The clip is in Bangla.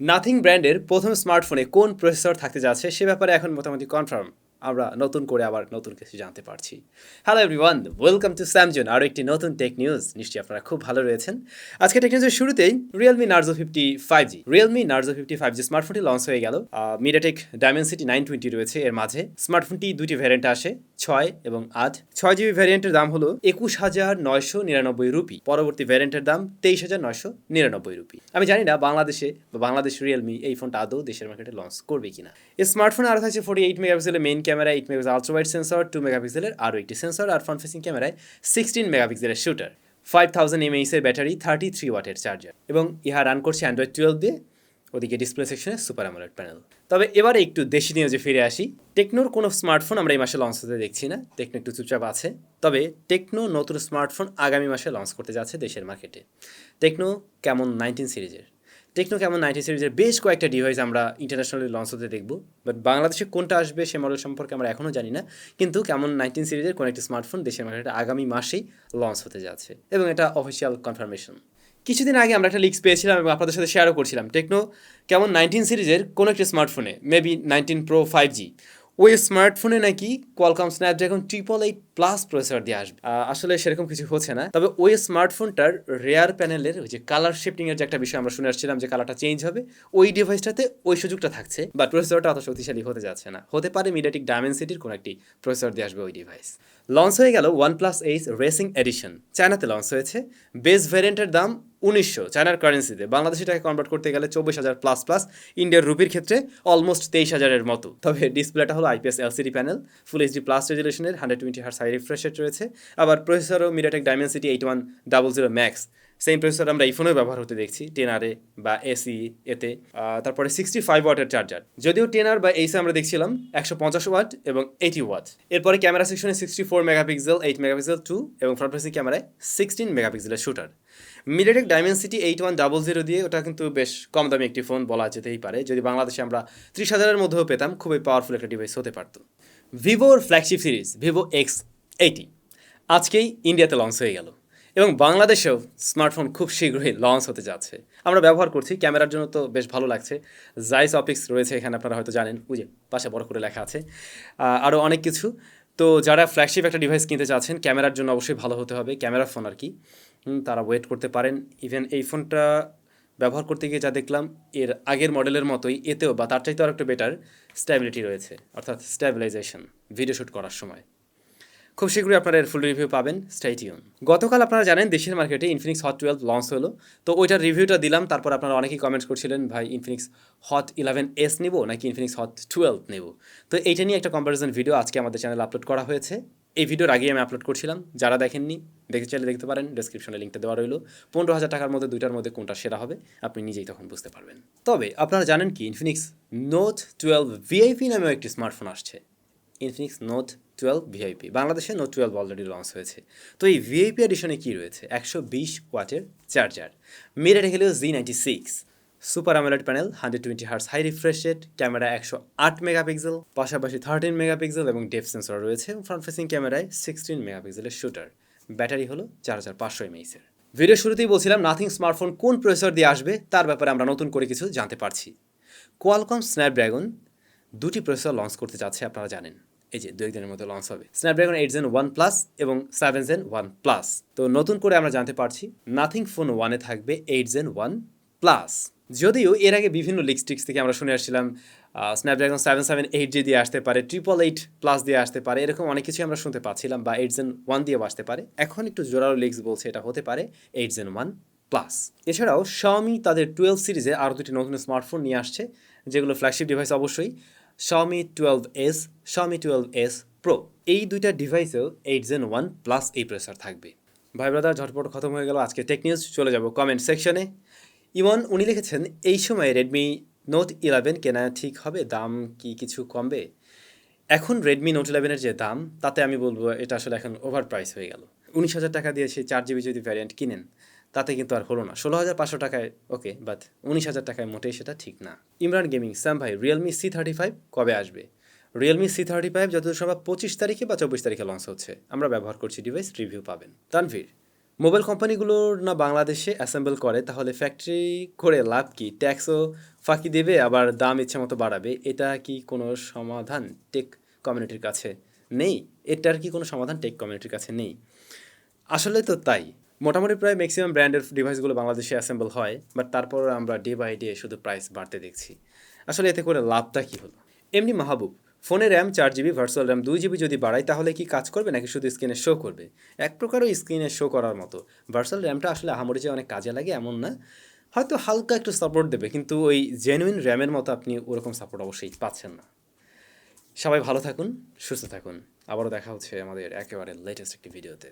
নাথিং ব্র্যান্ডের প্রথম স্মার্টফোনে কোন প্রসেসর থাকতে যাচ্ছে সে ব্যাপারে এখন মোটামুটি কনফার্ম। আমরা নতুন করে আবার নতুন কিছু জানতে পারছি। হ্যালো এভরিওয়ান, ওয়েলকাম টু স্যামজন, আরও একটি নতুন টেক নিউজ। নিশ্চয়ই আপনারা খুব ভালো রয়েছেন। আজকে টেক নিউজের শুরুতেই রিয়েলমি নার্জো 55G স্মার্টফোনটি লঞ্চ হয়ে গেল। মিডিয়াটেক ডায়মেনসিটি 920 রয়েছে এর মাঝে। স্মার্টফোনটি দুটি ভ্যারিয়েন্টে আসে, 6 এবং 8। 6 জিবি ভ্যারিয়েন্টের দাম হলো 21,999 রুপি, পরবর্তী ভ্যারিয়েন্টের দাম 23,999 রুপি। আমি জানি না বাংলাদেশে বা বাংলাদেশ রিয়েলমি এই ফোনটা আদৌ দেশের মার্কেটে লঞ্চ করবে কিনা। এই স্মার্টফোনে আরও থাকছে 48 মেগাপিক্সেলের main camera, 8 megapixel ultrawide sensor, 2 মেগাপিক্সেলের আরও একটি সেন্সর, আর ফ্রন্ট ফেসিং ক্যামেরায় 16 মেগাপিক্সেলের শুটার, 5000 mAh এর ব্যাটারি, 33 ওয়াটের চার্জার, এবং ইহা রান করছে অ্যান্ড্রয়েড 12 দিয়ে। ওদিকে ডিসপ্লে সেকশনে সুপার অ্যামোলেড প্যানেল। তবে এবারে একটু দেশি নিউজে ফিরে আসি। টেকনোর কোনো স্মার্টফোন আমরা এই মাসে লঞ্চ হতে দেখছি না, টেকনো একটু চুপচাপ আছে। তবে টেকনো নতুন স্মার্টফোন আগামী মাসে লঞ্চ করতে যাচ্ছে দেশের মার্কেটে। টেকনো কেমন 19 সিরিজের বেশ কয়েকটা ডিভাইস আমরা ইন্টারন্যাশনালি লঞ্চ হতে দেখব, বাট বাংলাদেশে কোনটা আসবে সে মডেল সম্পর্কে আমরা এখনও জানি না। কিন্তু কেমন 19 সিরিজের কোনো একটি স্মার্টফোন দেশের মার্কেটে আগামী মাসেই লঞ্চ হতে যাচ্ছে, এবং এটা অফিসিয়াল কনফার্মেশন। কিছুদিন আগে আমরা একটা লিক্স পেয়েছিলাম এবং আপনাদের সাথে শেয়ারও করছিলাম। টেকনো কেমন 19 সিরিজের কোনো একটি স্মার্টফোনে, মেবি 19 Pro 5G, ওই স্মার্টফোনে নাকি কোয়ালকম স্ন্যাপড্রাগন 888+ প্রসেসর দিয়ে আসবে। আসলে সেরকম কিছু হচ্ছে না। তবে ওই স্মার্টফোনটার রেয়ার প্যানেলের ওই যে কালার শিফটিংয়ের যে একটা বিষয় আমরা শুনে আসছিলাম, যে কালারটা চেঞ্জ হবে, ওই ডিভাইসটাতে ওই সুযোগটা থাকছে, বাট প্রসেসরটা অত শক্তিশালী হতে যাচ্ছে না। হতে পারে মিডিয়াটেক ডায়মেনসিটির কোনো একটি প্রসেসর দিয়ে আসবে ওই ডিভাইস। লঞ্চ হয়ে গেল OnePlus Ace রেসিং এডিশন, চায়নাতে লঞ্চ হয়েছে। বেস ভ্যারিয়েন্টের দাম 1900 চায়নার কারেন্সিতে, বাংলাদেশি টাকা কনভার্ট করতে গেলে 24,000 প্লাস প্লাস, ইন্ডিয়ার রুপির ক্ষেত্রে অলমোস্ট 23,000-এর মতো। তবে ডিসপ্লেটা হলো IPS LCD panel, full HD plus রেজুলেশনের, 120 হার্টজ হাই রিফ্রেশ রেট রয়েছে। আবার প্রসেসরও MediaTek Dimensity 8100 Max, same processor আমরা এই ফোনেও ব্যবহার হতে দেখছি 10R বা এসি এতে। তারপরে 65 ওয়াটের চার্জার, যদিও 10R বা এসি আমরা দেখছিলাম 150 ওয়াট এবং 80 ওয়াট। এরপরে ক্যামেরা সেকশনে 64 মেগাপিক্সেল, 8 মেগাপিক্সেল 2 এবং ফ্রন্ট ফেসিং ক্যামেরায় 16 মেগাপিক্সেলের শুটার। মিডিয়াটেক ডায়মেনসিটি 8100 দিয়ে ওটা কিন্তু বেশ কম দামি একটি ফোন বলা যেতেই পারে। যদি বাংলাদেশে আমরা 30,000-এর মধ্যেও পেতাম, খুবই পাওয়ারফুল একটা ডিভাইস হতে পারতো। ভিভোর ফ্ল্যাগশিপ সিরিজ ভিভো X80 আজকেই ইন্ডিয়াতে লঞ্চ হয়ে গেল, এবং বাংলাদেশেও স্মার্টফোন খুব শীঘ্রই লঞ্চ হতে যাচ্ছে। আমরা ব্যবহার করছি, ক্যামেরার জন্য তো বেশ ভালো লাগছে। জাইস অপিক্স রয়েছে এখানে, আপনারা হয়তো জানেন, বুঝে পাশে বড় করে লেখা আছে, আরও অনেক কিছু। তো যারা ফ্ল্যাগশিপ একটা ডিভাইস কিনতে চাচ্ছেন, ক্যামেরার জন্য অবশ্যই ভালো হতে হবে, ক্যামেরা ফোন আর কি, তারা ওয়েট করতে পারেন। ইভেন এই ফোনটা ব্যবহার করতে গিয়ে যা দেখলাম, এর আগের মডেলের মতোই এতেও বা তার চাইতে আর একটু বেটার স্ট্যাবিলিটি রয়েছে, অর্থাৎ স্ট্যাবিলাইজেশন ভিডিও শ্যুট করার সময়। খুব শীঘ্রই আপনারা এর ফুল রিভিউ পাবেন, স্টে টিউন। গতকাল আপনারা জানেন দেশের মার্কেটে ইনফিনিক্স হট 12 লঞ্চ হলো, তো ওইটার রিভিউটা দিলাম। তারপর আপনারা অনেকেই কমেন্টস করছিলেন, ভাই ইনফিনিক্স হট 11s নেব নাকি ইনফিনিক্স হট 12 নেব। তো এইটা নিয়ে একটা কম্প্যারিজন ভিডিও আজকে আমাদের চ্যানেলে আপলোড করা হয়েছে। এই ভিডিওর আগেই আমি আপলোড করছিলাম, যারা দেখেননি দেখতে চাইলে দেখতে পারেন, ডেসক্রিপশনে লিঙ্কটা দেওয়া রইল। 15,000 টাকার মধ্যে দুইটার মধ্যে কোনটা সেরা হবে আপনি নিজেই তখন বুঝতে পারবেন। তবে আপনারা জানেন কি, ইনফিনিক্স নোট 12 ভিআইপি নামেও একটি স্মার্টফোন আসছে। ইনফিনিক্স নোট 12 ভিআইপি, বাংলাদেশে নোট 12 অলরেডি লঞ্চ হয়েছে। তো এই ভিআইপি এডিশনে কী রয়েছে? 120 ওয়াটের charger, MediaTek Helio Z96, super AMOLED panel, 120 hertz high refresh rate, camera 108 megapixel, পাশাপাশি 13 মেগাপিক্সেল এবং ডেপথ সেন্সর রয়েছে। ফ্রন্ট ফেসিং ক্যামেরায় 16 মেগাপিক্সেলের শুটার, ব্যাটারি হলো 4500 mAh-এর। ভিডিও শুরুতেই বলছিলাম নাথিং স্মার্টফোন কোন প্রসেসর দিয়ে আসবে তার ব্যাপারে আমরা নতুন করে কিছু জানতে পারছি। কোয়ালকম স্ন্যাপড্রাগন দুটি প্রসেসর লঞ্চ করতে যাচ্ছে, আপনারা জানেন। এই যে 2 দিনের মধ্যে লঞ্চ হবে স্ন্যাপড্রাগন 8 Gen 1 প্লাস এবং 7 Gen 1 প্লাস। তো নতুন করে আমরা জানতে পারছি নাথিং ফোন 1-এ থাকবে 8 Gen 1 প্লাস। যদিও এর আগে বিভিন্ন লিকস্টিক্স থেকে আমরা শুনে আসছিলাম স্ন্যাপড্রাগন 778G দিয়ে আসতে পারে, 888 প্লাস দিয়ে আসতে পারে, এরকম অনেক কিছুই আমরা শুনতে পাচ্ছিলাম, বা 8 Gen 1 দিয়েও আসতে পারে। এখন একটু জোরালো লিক্স বলছে এটা হতে পারে 8 Gen 1 প্লাস। এছাড়াও Xiaomi তাদের 12 সিরিজে আরও দুটি নতুন স্মার্টফোন নিয়ে আসছে, যেগুলো ফ্ল্যাগশিপ ডিভাইস অবশ্যই। Xiaomi 12s, Xiaomi 12s Pro, এই দুইটা ডিভাইসেও 8 Gen 1 প্লাস এই প্রসেসর থাকবে। ভাই ব্রাদার, ঝটপট খতম হয়ে গেল আজকে টেক নিউজ। চলে যাব কমেন্ট সেকশনে। ইমন উনি লিখেছেন, এই সময় রেডমি নোট 11 কেনা ঠিক হবে? দাম কি কিছু কমবে? এখন রেডমি নোট 11-এর যে দাম, তাতে আমি বলবো এটা আসলে এখন ওভার প্রাইস হয়ে গেল। 19,000 টাকা দিয়ে সেই 4GB যদি ভ্যারিয়েন্ট কিনেন, তাতে কিন্তু আর হলো না। 16,500 টাকায় ওকে, বাট 19,000 টাকায় মোটেই সেটা ঠিক না। ইমরান গেমিং, স্যাম ভাই রিয়েলমি C35 কবে আসবে? রিয়েলমি C35 যতদূর সম্ভব 25 তারিখে বা 24 তারিখে লঞ্চ হচ্ছে। আমরা ব্যবহার করছি ডিভাইস, রিভিউ পাবেন। তানভীর, মোবাইল কোম্পানিগুলোর না বাংলাদেশে অ্যাসেম্বল করে, তাহলে ফ্যাক্টরি করে লাভ কি? ট্যাক্সও ফাঁকি দেবে আবার দাম ইচ্ছে মতো বাড়াবে, এটা কি কোনো সমাধান টেক কমিউনিটির কাছে নেই? এটার কি কোনো সমাধান টেক কমিউনিটির কাছে নেই? আসলে তো তাই। মোটামুটি প্রায় ম্যাক্সিমাম ব্র্যান্ডের ডিভাইসগুলো বাংলাদেশে অ্যাসেম্বল হয়, বাট তারপরও আমরা ডে বাই ডে শুধু প্রাইস বাড়তে দেখছি। আসলে এতে করে লাভটা কী হলো? এমনি মাহবুব, ফোনে RAM 4 GB, virtual RAM 2 GB যদি বাড়াই তাহলে কি কাজ করবে নাকি শুধু স্ক্রিনে শো করবে? এক প্রকারও স্ক্রিনে শো করার মতো। ভার্চুয়াল র্যামটা আসলে আহামরি যে অনেক কাজে লাগে এমন না। হয়তো হালকা একটু সাপোর্ট দেবে, কিন্তু ওই জেনুইন র্যামের মতো আপনি ওরকম সাপোর্ট অবশ্যই পাচ্ছেন না। সবাই ভালো থাকুন, সুস্থ থাকুন। আবারও দেখা হচ্ছে আমাদের একেবারে লেটেস্ট একটি ভিডিওতে।